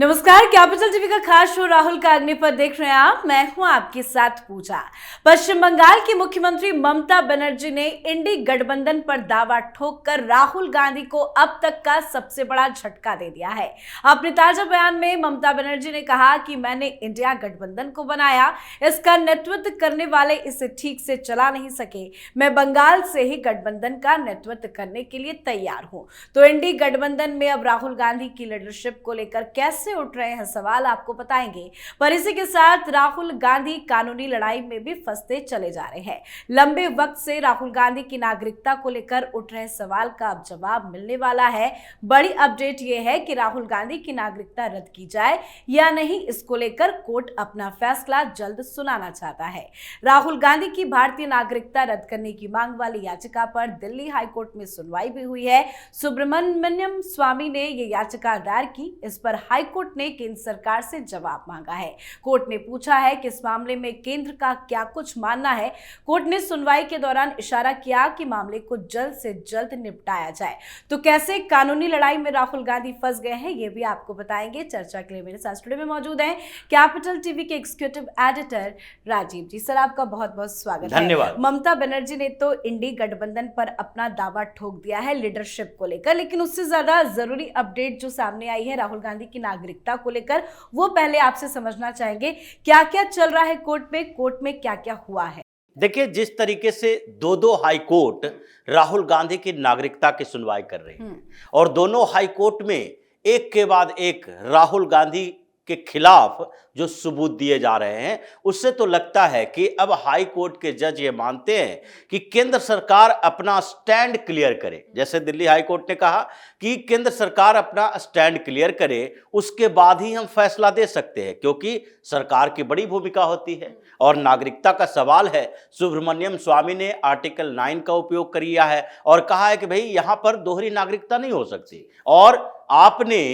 नमस्कार, capital TV का खास शो राहुल का अग्नि पर देख रहे हैं आप। मैं हूं आपके साथ पूजा। पश्चिम बंगाल की मुख्यमंत्री ममता बनर्जी ने इंडी गठबंधन पर दावा ठोककर राहुल गांधी को अब तक का सबसे बड़ा झटका दे दिया है। अपने ताजा बयान में ममता बनर्जी ने कहा कि मैंने इंडिया गठबंधन को बनाया, इसका नेतृत्व करने वाले इसे ठीक से चला नहीं सके। मैं बंगाल से ही गठबंधन का नेतृत्व करने के लिए तैयार हूं। तो इंडी गठबंधन में अब राहुल गांधी की लीडरशिप को लेकर कैसे उठ रहे हैं सवाल आपको बताएंगे। पर इसी के साथ राहुल गांधी कानूनी लड़ाई में भी फंसते चले जा रहे हैं। लंबे वक्त से राहुल गांधी की नागरिकता को लेकर उठ रहे सवाल का अब जवाब मिलने वाला है। बड़ी अपडेट यह है कि राहुल गांधी की नागरिकता रद्द की जाए या नहीं, इसको लेकर कोर्ट अपना फैसला जल्द सुनाना चाहता है। राहुल गांधी की भारतीय नागरिकता रद्द करने की मांग वाली याचिका पर दिल्ली हाईकोर्ट में सुनवाई भी हुई है। सुब्रमण्यम स्वामी ने यह याचिका दायर की। इस पर हाईकोर्ट ने केंद्र सरकार से जवाब मांगा है। कोर्ट ने पूछा है कि इस मामले में केंद्र का क्या कुछ मानना है। कोर्ट ने सुनवाई के दौरान इशारा किया कि मामले को जल्द से जल्द निपटाया जाए। तो कैसे कानूनी लड़ाई में राहुल गांधी फंस गए हैं, ये भी आपको बताएंगे। चर्चा के लिए मेरे साथ स्टूडियो में मौजूद हैं कैपिटल टीवी के एग्जीक्यूटिव एडिटर राजीव जी। सर, आपका बहुत बहुत स्वागत है। धन्यवाद। ममता बनर्जी ने तो इंडी गठबंधन पर अपना दावा ठोक दिया है लीडरशिप को लेकर, लेकिन उससे ज्यादा जरूरी अपडेट जो सामने आई है राहुल गांधी की नागरिकता को लेकर, वो पहले आपसे समझना चाहेंगे। क्या क्या चल रहा है कोर्ट में क्या क्या हुआ है? देखिए, जिस तरीके से दो हाई कोर्ट राहुल गांधी की नागरिकता की सुनवाई कर रही है और दोनों हाई कोर्ट में एक के बाद एक राहुल गांधी के खिलाफ जो सबूत दिए जा रहे हैं, उससे तो लगता है कि अब हाई कोर्ट के जज ये मानते हैं कि केंद्र सरकार अपना स्टैंड क्लियर करे। जैसे दिल्ली हाई कोर्ट ने कहा कि केंद्र सरकार अपना स्टैंड क्लियर करे, उसके बाद ही हम फैसला दे सकते हैं, क्योंकि सरकार की बड़ी भूमिका होती है और नागरिकता का सवाल है। सुब्रमण्यम स्वामी ने आर्टिकल 9 का उपयोग किया है और कहा है कि भाई यहां पर दोहरी नागरिकता नहीं हो सकती। और आपने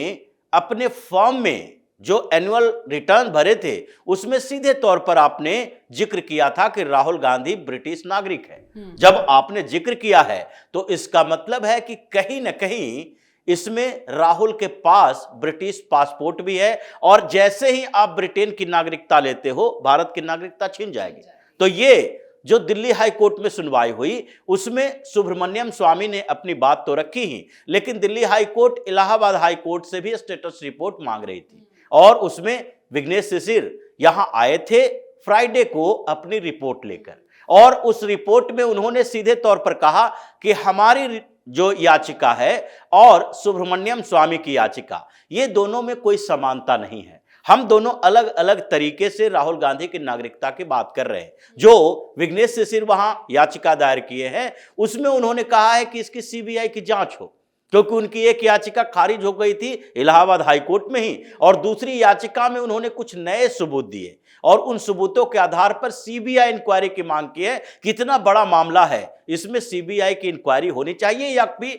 अपने फॉर्म में जो एनुअल रिटर्न भरे थे, उसमें सीधे तौर पर आपने जिक्र किया था कि राहुल गांधी ब्रिटिश नागरिक है। जब आपने जिक्र किया है तो इसका मतलब है कि कहीं ना कहीं इसमें राहुल के पास ब्रिटिश पासपोर्ट भी है और जैसे ही आप ब्रिटेन की नागरिकता लेते हो, भारत की नागरिकता छीन जाएगी। तो ये जो दिल्ली हाई कोर्ट में सुनवाई हुई, उसमें सुब्रमण्यम स्वामी ने अपनी बात तो रखी ही, लेकिन Delhi high court Allahabad high court से भी स्टेटस रिपोर्ट मांग रही थी और उसमें विघ्नेश शिशिर यहां आए थे फ्राइडे को अपनी रिपोर्ट लेकर, और उस रिपोर्ट में उन्होंने सीधे तौर पर कहा कि हमारी जो याचिका है और सुब्रमण्यम स्वामी की याचिका, ये दोनों में कोई समानता नहीं है। हम दोनों अलग अलग तरीके से राहुल गांधी की नागरिकता की बात कर रहे हैं। जो विघ्नेश शिशिर वहां याचिका दायर किए हैं, उसमें उन्होंने कहा है कि इसकी सीबीआई की जांच हो, क्योंकि उनकी एक याचिका खारिज हो गई थी इलाहाबाद हाई कोर्ट में ही, और दूसरी याचिका में उन्होंने कुछ नए सबूत दिए और उन सबूतों के आधार पर सीबीआई इंक्वायरी की मांग की है। कितना बड़ा मामला है, इसमें सीबीआई की इंक्वायरी होनी चाहिए या भी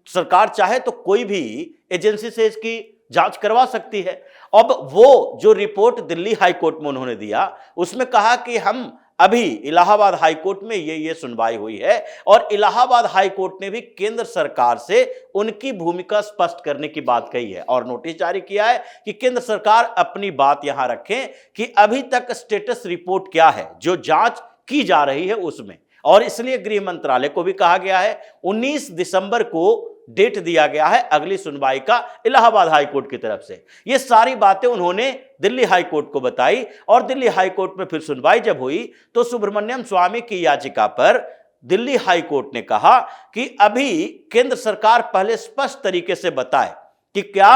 सरकार चाहे तो कोई भी एजेंसी से इसकी जांच करवा सकती है। अब वो जो रिपोर्ट दिल्ली हाई कोर्ट में उन्होंने दिया, उसमें कहा कि हम अभी इलाहाबाद हाई कोर्ट में ये सुनवाई हुई है और इलाहाबाद हाई कोर्ट ने भी केंद्र सरकार से उनकी भूमिका स्पष्ट करने की बात कही है और नोटिस जारी किया है कि केंद्र सरकार अपनी बात यहां रखें कि अभी तक स्टेटस रिपोर्ट क्या है जो जांच की जा रही है उसमें। और इसलिए गृह मंत्रालय को भी कहा गया है, 19 दिसंबर को डेट दिया गया है अगली सुनवाई का इलाहाबाद हाई कोर्ट की तरफ से। ये सारी बातें उन्होंने दिल्ली हाई कोर्ट को बताई और दिल्ली हाई कोर्ट में फिर सुनवाई जब हुई तो सुब्रमण्यम स्वामी की याचिका पर दिल्ली हाई कोर्ट ने कहा कि अभी केंद्र सरकार पहले स्पष्ट तरीके से बताए कि क्या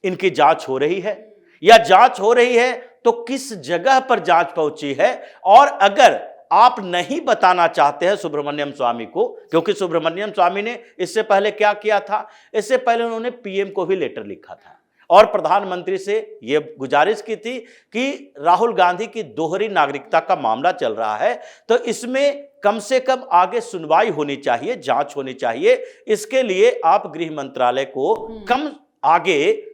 इनकी जांच हो रही है, या जांच हो रही है तो किस जगह पर जांच पहुंची है। और अगर आप नहीं बताना चाहते हैं सुब्रमण्यम स्वामी को, क्योंकि सुब्रमण्यम स्वामी ने इससे पहले क्या किया था, इससे पहले उन्होंने पीएम को भी लेटर लिखा था और प्रधानमंत्री से यह गुजारिश की थी कि राहुल गांधी की दोहरी नागरिकता का मामला चल रहा है तो इसमें कम से कम आगे सुनवाई होनी चाहिए, जांच होनी चाहिए। इसके लिए आप गृह मंत्रालय को कम आगे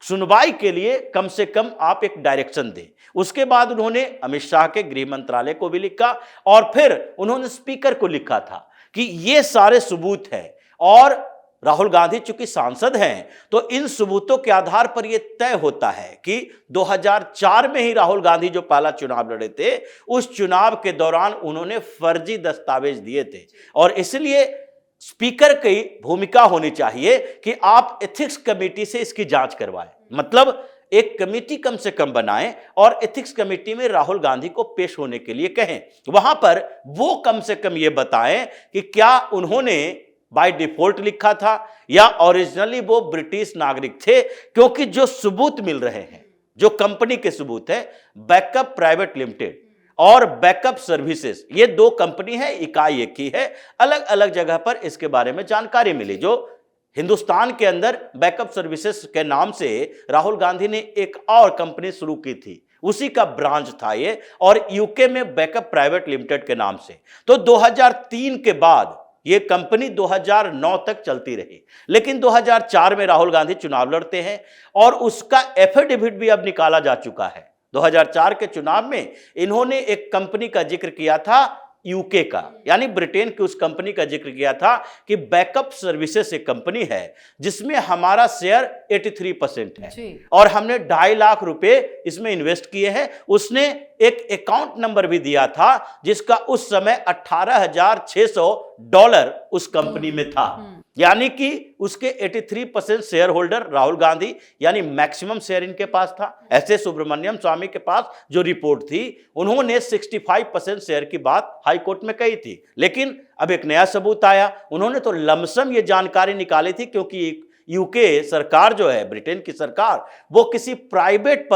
सुनवाई के लिए कम से कम आप एक डायरेक्शन दें। उसके बाद उन्होंने अमित शाह के गृह मंत्रालय को भी लिखा और फिर उन्होंने स्पीकर को लिखा था कि ये सारे सबूत हैं और राहुल गांधी चूंकि सांसद हैं तो इन सबूतों के आधार पर यह तय होता है कि 2004 में ही राहुल गांधी जो पहला चुनाव लड़े थे, उस चुनाव के दौरान उन्होंने फर्जी दस्तावेज दिए थे। और इसलिए स्पीकर की भूमिका होनी चाहिए कि आप एथिक्स कमेटी से इसकी जांच करवाएं, मतलब एक कमेटी कम से कम बनाएं और एथिक्स कमेटी में राहुल गांधी को पेश होने के लिए कहें। वहां पर वो कम से कम ये बताएं कि क्या उन्होंने बाय डिफॉल्ट लिखा था या ओरिजिनली वो ब्रिटिश नागरिक थे, क्योंकि जो सबूत मिल रहे हैं, जो कंपनी के सबूत है, बैकअप प्राइवेट लिमिटेड और बैकअप सर्विसेज, ये दो कंपनी है, इकाई एक ही है, अलग अलग जगह पर इसके बारे में जानकारी मिली। जो हिंदुस्तान के अंदर बैकअप सर्विसेज के नाम से राहुल गांधी ने एक और कंपनी शुरू की थी, उसी का ब्रांच था ये, और यूके में बैकअप प्राइवेट लिमिटेड के नाम से। तो 2003 के बाद ये कंपनी 2009 तक चलती रही, लेकिन 2004 में राहुल गांधी चुनाव लड़ते हैं और उसका एफिडेविट भी अब निकाला जा चुका है। 2004 के चुनाव में इन्होंने एक कंपनी का जिक्र किया था, यूके का, यानी ब्रिटेन की उस कंपनी का जिक्र किया था कि बैकअप सर्विसेज एक कंपनी है जिसमें हमारा शेयर 83% है और हमने 2.5 लाख रुपए इसमें इन्वेस्ट किए हैं। उसने एक अकाउंट नंबर भी दिया था जिसका उस समय $18,600 उस कंपनी में था, यानी कि उसके 83% शेयर होल्डर राहुल गांधी, यानी मैक्सिमम शेयर इनके पास था। ऐसे सुब्रमण्यम स्वामी के पास जो रिपोर्ट थी, उन्होंने 65% शेयर की बात हाई कोर्ट में कही थी, लेकिन अब एक नया सबूत आया। उन्होंने तो लमसम ये जानकारी निकाली थी, क्योंकि यूके सरकार जो है, ब्रिटेन की सरकार, वो किसी प्राइवेट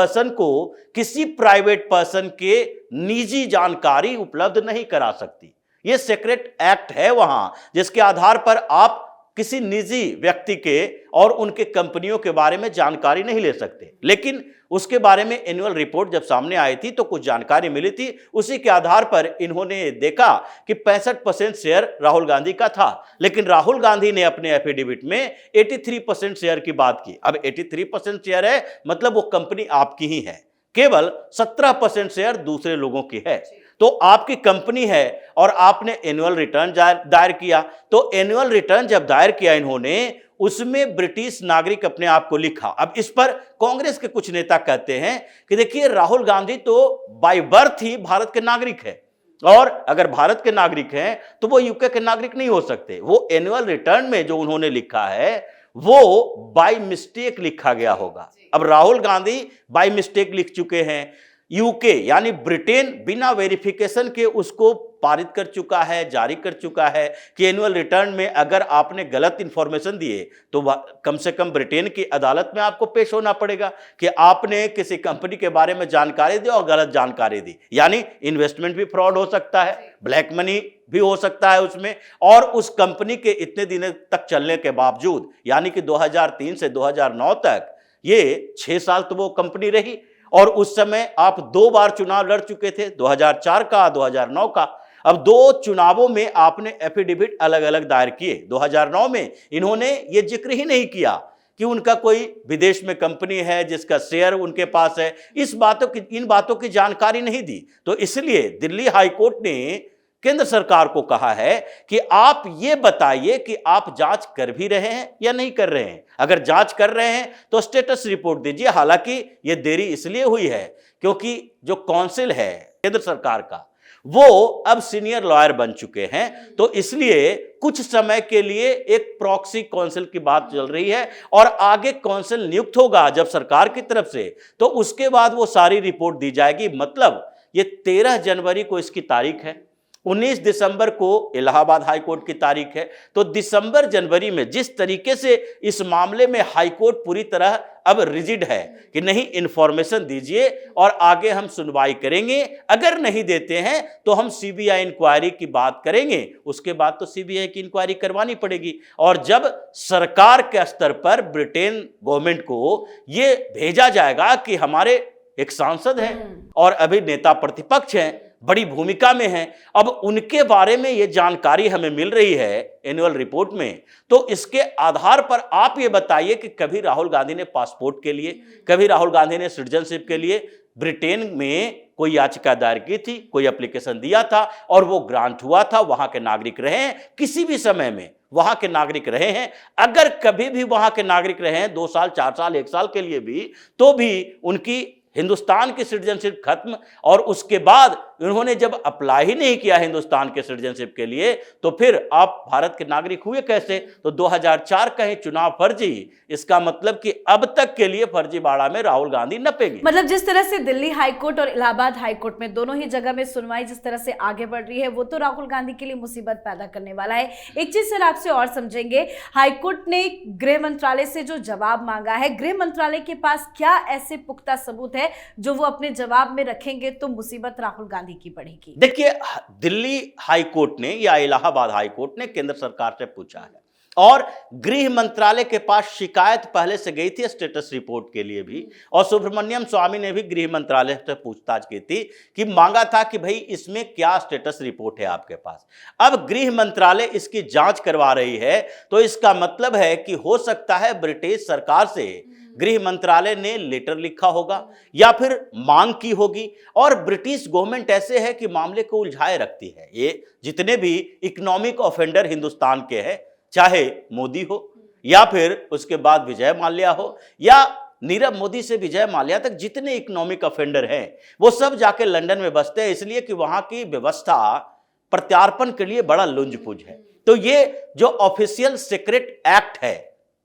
पर्सन के निजी जानकारी उपलब्ध नहीं करा सकती। ये सीक्रेट एक्ट है वहां, जिसके आधार पर आप किसी निजी व्यक्ति के और उनके कंपनियों के बारे में जानकारी नहीं ले सकते। लेकिन उसके बारे में एनुअल रिपोर्ट जब सामने आई थी तो कुछ जानकारी मिली थी, उसी के आधार पर इन्होंने देखा कि 65% शेयर राहुल गांधी का था, लेकिन राहुल गांधी ने अपने एफिडेविट में 83% शेयर की बात की। अब 83% शेयर है, मतलब वो कंपनी आपकी ही है, केवल 17% शेयर दूसरे लोगों की है। तो आपकी कंपनी है और आपने एनुअल रिटर्न दायर किया, तो एनुअल रिटर्न जब दायर किया इन्होंने, उसमें ब्रिटिश नागरिक अपने आप को लिखा। अब इस पर कांग्रेस के कुछ नेता कहते हैं कि देखिए, राहुल गांधी तो बाय बर्थ ही भारत के नागरिक है, और अगर भारत के नागरिक हैं तो वो यूके के नागरिक नहीं हो सकते। वो एनुअल रिटर्न में जो उन्होंने लिखा है वो बाय मिस्टेक लिखा गया होगा। अब राहुल गांधी बाय मिस्टेक लिख चुके हैं, यूके यानी ब्रिटेन बिना वेरिफिकेशन के उसको पारित कर चुका है, जारी कर चुका है कि एनुअल रिटर्न में अगर आपने गलत इंफॉर्मेशन दिए तो कम से कम ब्रिटेन की अदालत में आपको पेश होना पड़ेगा कि आपने किसी कंपनी के बारे में जानकारी दी और गलत जानकारी दी। यानी इन्वेस्टमेंट भी फ्रॉड हो सकता है, ब्लैक मनी भी हो सकता है उसमें, और उस कंपनी के इतने दिनों तक चलने के बावजूद, यानी कि 2003 से 2009 तक, ये 6 साल तो वो कंपनी रही, और उस समय आप 2 बार चुनाव लड़ चुके थे, 2004 का, 2009 का। अब 2 चुनावों में आपने एफिडेविट अलग अलग दायर किए। 2009 में इन्होंने ये जिक्र ही नहीं किया कि उनका कोई विदेश में कंपनी है जिसका शेयर उनके पास है, इन बातों की जानकारी नहीं दी। तो इसलिए दिल्ली हाई कोर्ट ने केंद्र सरकार को कहा है कि आप ये बताइए कि आप जांच कर भी रहे हैं या नहीं कर रहे हैं। अगर जांच कर रहे हैं तो स्टेटस रिपोर्ट दीजिए। हालांकि ये देरी इसलिए हुई है क्योंकि जो काउंसिल है केंद्र सरकार का, वो अब सीनियर लॉयर बन चुके हैं, तो इसलिए कुछ समय के लिए एक प्रॉक्सी काउंसिल की बात चल रही है, और आगे काउंसिल नियुक्त होगा जब सरकार की तरफ से, तो उसके बाद वो सारी रिपोर्ट दी जाएगी। मतलब ये 13 जनवरी को इसकी तारीख है, 19 दिसंबर को इलाहाबाद हाई कोर्ट की तारीख है। तो दिसंबर जनवरी में जिस तरीके से इस मामले में हाई कोर्ट पूरी तरह अब रिजिड है कि नहीं, इंफॉर्मेशन दीजिए और आगे हम सुनवाई करेंगे, अगर नहीं देते हैं तो हम सीबीआई इंक्वायरी की बात करेंगे। उसके बाद तो सीबीआई की इंक्वायरी करवानी पड़ेगी, और जब सरकार के स्तर पर ब्रिटेन गवर्नमेंट को ये भेजा जाएगा कि हमारे एक सांसद हैं और अभी नेता प्रतिपक्ष हैं, बड़ी भूमिका में हैं, अब उनके बारे में ये जानकारी हमें मिल रही है एनुअल रिपोर्ट में, तो इसके आधार पर आप ये बताइए कि कभी राहुल गांधी ने पासपोर्ट के लिए, कभी राहुल गांधी ने सिटीजनशिप के लिए ब्रिटेन में कोई याचिका दायर की थी, कोई एप्लीकेशन दिया था और वो ग्रांट हुआ था। वहां के नागरिक रहे हैं, किसी भी समय में वहां के नागरिक रहे हैं। अगर कभी भी वहां के नागरिक रहे हैं 2 साल, 4 साल, 1 साल के लिए भी, तो भी उनकी हिंदुस्तान की सिटीजनशिप खत्म। और उसके बाद उन्होंने जब अप्लाई ही नहीं किया हिंदुस्तान के सिटीजनशिप के लिए, तो फिर आप भारत के नागरिक हुए कैसे? तो 2004 कहे चुनाव फर्जी, इसका मतलब कि अब तक के लिए फर्जीवाड़ा में राहुल गांधी नपेंगे। मतलब जिस तरह से दिल्ली हाईकोर्ट और इलाहाबाद हाईकोर्ट में दोनों ही जगह में सुनवाई जिस तरह से आगे बढ़ रही है, वो तो राहुल गांधी के लिए मुसीबत पैदा करने वाला है। एक चीज सर आपसे और समझेंगे, हाईकोर्ट ने गृह मंत्रालय से जो जवाब मांगा है, गृह मंत्रालय के पास क्या ऐसे पुख्ता सबूत है जो वो अपने जवाब में रखेंगे तो मुसीबत राहुल गांधी की पड़ेगी? देखिए, दिल्ली हाईकोर्ट ने या इलाहाबाद हाईकोर्ट ने केंद्र सरकार से पूछा है और गृह मंत्रालय के पास शिकायत पहले से गई थी स्टेटस रिपोर्ट के लिए भी, और सुब्रमण्यम स्वामी ने भी गृह मंत्रालय से पूछताछ की थी कि मांगा था कि भाई इसमें क्या स्टेटस रिपोर्ट है आपके पास। अब गृह मंत्रालय इसकी जांच करवा रही है, तो इसका मतलब है कि हो सकता है ब्रिटिश सरकार से गृह मंत्रालय ने लेटर लिखा होगा या फिर मांग की होगी। और ब्रिटिश गवर्नमेंट ऐसे है कि मामले को उलझाए रखती है। ये जितने भी इकोनॉमिक ऑफेंडर हिंदुस्तान के हैं, चाहे मोदी हो या फिर उसके बाद विजय माल्या हो या नीरव मोदी से विजय माल्या तक, जितने इकोनॉमिक ऑफेंडर हैं वो सब जाके लंदन में बसते हैं, इसलिए कि वहां की व्यवस्था प्रत्यार्पण के लिए बड़ा लुंज-पुंज है। तो ये जो ऑफिशियल सीक्रेट एक्ट है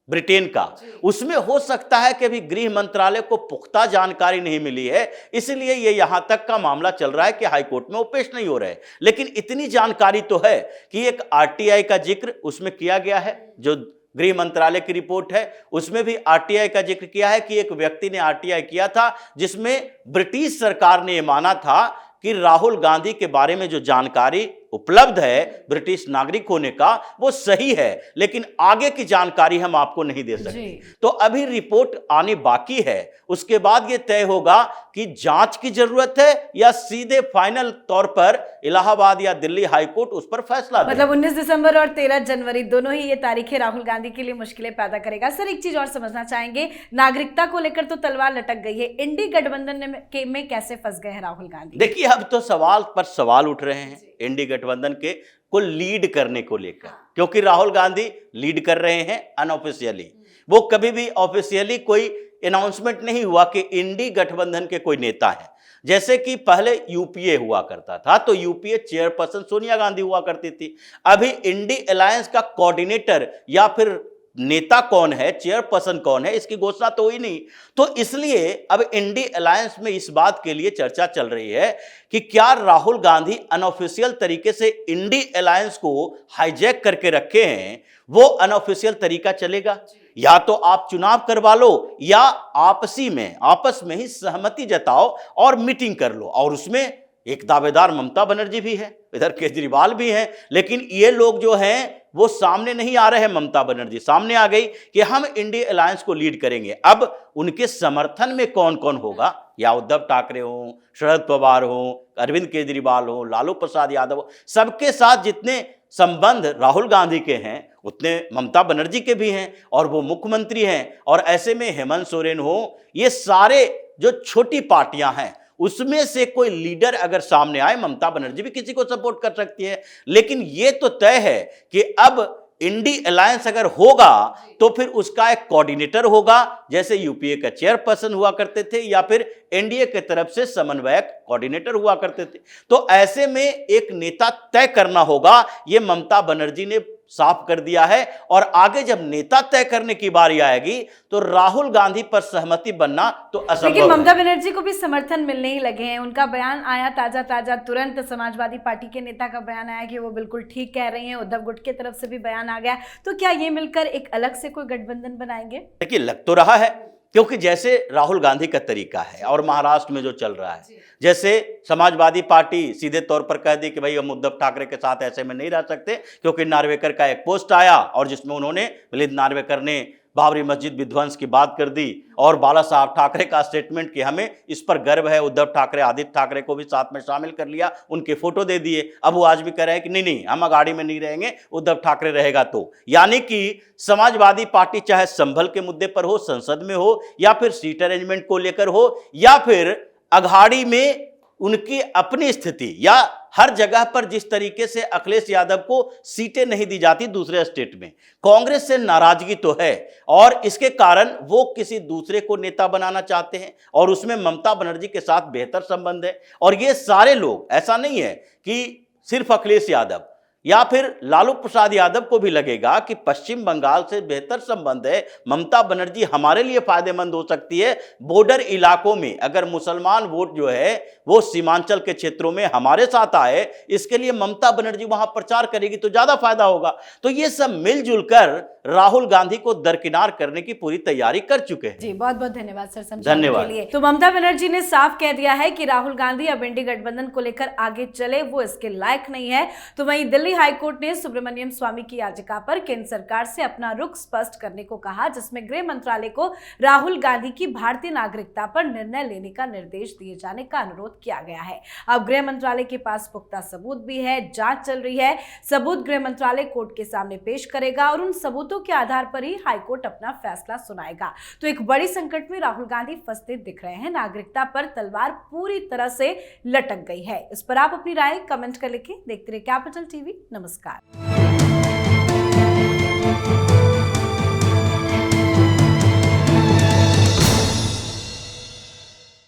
ब्रिटेन का, उसमें हो सकता है कि अभी गृह मंत्रालय को पुख्ता जानकारी नहीं मिली है, इसलिए ये यहां तक का मामला चल रहा है कि हाईकोर्ट में वो पेश नहीं हो रहे। लेकिन इतनी जानकारी तो है कि एक आरटीआई का जिक्र उसमें किया गया है, जो गृह मंत्रालय की रिपोर्ट है उसमें भी आरटीआई का जिक्र किया है कि एक व्यक्ति ने आरटीआई किया था जिसमें ब्रिटिश सरकार ने यह माना था कि राहुल गांधी के बारे में जो जानकारी उपलब्ध है ब्रिटिश नागरिक होने का, वो सही है, लेकिन आगे की जानकारी हम आपको नहीं दे सकते। तो अभी रिपोर्ट आनी बाकी है, उसके बाद ये तय होगा कि जांच की जरूरत है या सीधे फाइनल तौर पर इलाहाबाद या दिल्ली हाईकोर्ट उस पर फैसला दे। मतलब 19 दिसंबर और 13 जनवरी दोनों ही ये तारीखें राहुल गांधी के लिए मुश्किलें पैदा करेगा। सर एक चीज और समझना चाहेंगे, नागरिकता को लेकर तो तलवार लटक गई है, इंडी गठबंधन में कैसे फंस गए हैं राहुल गांधी? देखिए, अब तो सवाल पर सवाल उठ रहे हैं इंडी गठबंधन के को लीड करने को लेकर, क्योंकि राहुल गांधी लीड कर रहे हैं अनऑफिशियली। वो कभी भी ऑफिशियली कोई अनाउंसमेंट नहीं हुआ कि इंडी गठबंधन के कोई नेता है। जैसे कि पहले यूपीए हुआ करता था, तो यूपीए चेयरपर्सन सोनिया गांधी हुआ करती थी। अभी इंडी अलायंस का कोऑर्डिनेटर या फिर नेता कौन है, चेयरपर्सन कौन है, इसकी घोषणा तो हुई नहीं। तो इसलिए अब इंडी अलायंस में इस बात के लिए चर्चा चल रही है कि क्या राहुल गांधी अनऑफिशियल तरीके से इंडी अलायंस को हाईजैक करके रखे हैं, वो अनऑफिशियल तरीका चलेगा? या तो आप चुनाव करवा लो या आपस में ही सहमति जताओ और मीटिंग कर लो। और उसमें एक दावेदार ममता बनर्जी भी है, इधर केजरीवाल भी हैं, लेकिन ये लोग जो हैं वो सामने नहीं आ रहे हैं। ममता बनर्जी सामने आ गई कि हम इंडिया अलायंस को लीड करेंगे। अब उनके समर्थन में कौन कौन होगा, या उद्धव ठाकरे हो, शरद पवार हो, अरविंद केजरीवाल हो, लालू प्रसाद यादव हो, सबके साथ जितने संबंध राहुल गांधी के हैं उतने ममता बनर्जी के भी हैं, और वो मुख्यमंत्री हैं। और ऐसे में हेमंत सोरेन हो, ये सारे जो छोटी पार्टियां हैं उसमें से कोई लीडर अगर सामने आए, ममता बनर्जी भी किसी को सपोर्ट कर सकती है। लेकिन ये तो तय है कि अब इंडी अलायंस अगर होगा तो फिर उसका एक कोऑर्डिनेटर होगा, जैसे यूपीए का चेयरपर्सन हुआ करते थे या फिर एनडीए की तरफ से समन्वयक कोऑर्डिनेटर हुआ करते थे। तो ऐसे में एक नेता तय करना होगा, ये ममता बनर्जी ने साफ कर दिया है। और आगे जब नेता तय करने की बारी आएगी तो राहुल गांधी पर सहमति बनना तो असंभव है। लेकिन ममता बनर्जी को भी समर्थन मिलने ही लगे हैं। उनका बयान आया ताजा तुरंत समाजवादी पार्टी के नेता का बयान आया कि वो बिल्कुल ठीक कह रही हैं। उद्धव गुट की तरफ से भी बयान आ गया। तो क्या ये मिलकर एक अलग से कोई गठबंधन बनाएंगे? देखिए, लग तो रहा है, क्योंकि जैसे राहुल गांधी का तरीका है और महाराष्ट्र में जो चल रहा है, जैसे समाजवादी पार्टी सीधे तौर पर कह दी कि भाई हम उद्धव ठाकरे के साथ ऐसे में नहीं रह सकते, क्योंकि नार्वेकर का एक पोस्ट आया और जिसमें उन्होंने मिलिंद नार्वेकर ने बाबरी मस्जिद विध्वंस की बात कर दी, और बाला साहब ठाकरे का स्टेटमेंट कि हमें इस पर गर्व है। उद्धव ठाकरे, आदित्य ठाकरे को भी साथ में शामिल कर लिया, उनके फोटो दे दिए। अब वो आज भी कह रहे हैं कि नहीं हम अगाड़ी में नहीं रहेंगे, उद्धव ठाकरे रहेगा। तो यानी कि समाजवादी पार्टी चाहे संभल के मुद्दे पर हो, संसद में हो, या फिर सीट अरेंजमेंट को लेकर हो, या फिर अघाड़ी में उनकी अपनी स्थिति, या हर जगह पर जिस तरीके से अखिलेश यादव को सीटें नहीं दी जाती दूसरे स्टेट में, कांग्रेस से नाराजगी तो है और इसके कारण वो किसी दूसरे को नेता बनाना चाहते हैं और उसमें ममता बनर्जी के साथ बेहतर संबंध है। और ये सारे लोग, ऐसा नहीं है कि सिर्फ अखिलेश यादव या फिर लालू प्रसाद यादव को भी लगेगा कि पश्चिम बंगाल से बेहतर संबंध है, ममता बनर्जी हमारे लिए फायदेमंद हो सकती है। बॉर्डर इलाकों में अगर मुसलमान वोट जो है वो सीमांचल के क्षेत्रों में हमारे साथ आए, इसके लिए ममता बनर्जी वहां प्रचार करेगी तो ज्यादा फायदा होगा। तो ये सब मिलजुल कर राहुल गांधी को दरकिनार करने की पूरी तैयारी कर चुके हैं। जी, बहुत बहुत धन्यवाद सर समझाने धन्यवाद। के लिए। तो ममता बनर्जी ने साफ कह दिया है कि राहुल गांधी अब इंडी गठबंधन को लेकर आगे चले, वो इसके लायक नहीं है। तो वहीं दिल्ली हाई कोर्ट ने सुब्रमण्यम स्वामी की याचिका पर केंद्र सरकार से अपना रुख स्पष्ट करने को कहा, जिसमें गृह मंत्रालय को राहुल गांधी की भारतीय नागरिकता पर निर्णय लेने का निर्देश दिए जाने का अनुरोध किया गया है। अब गृह मंत्रालय के पास पुख्ता सबूत भी है, जांच चल रही है। सबूत गृह मंत्रालय कोर्ट के सामने पेश करेगा और उन सबूतों के आधार पर ही हाईकोर्ट अपना फैसला सुनाएगा। तो एक बड़ी संकट में राहुल गांधी फंसते दिख रहे हैं। नागरिकता पर तलवार पूरी तरह से लटक गई है। इस पर आप अपनी राय कमेंट कर लिखें। देखते रहिए कैपिटल टीवी। नमस्कार।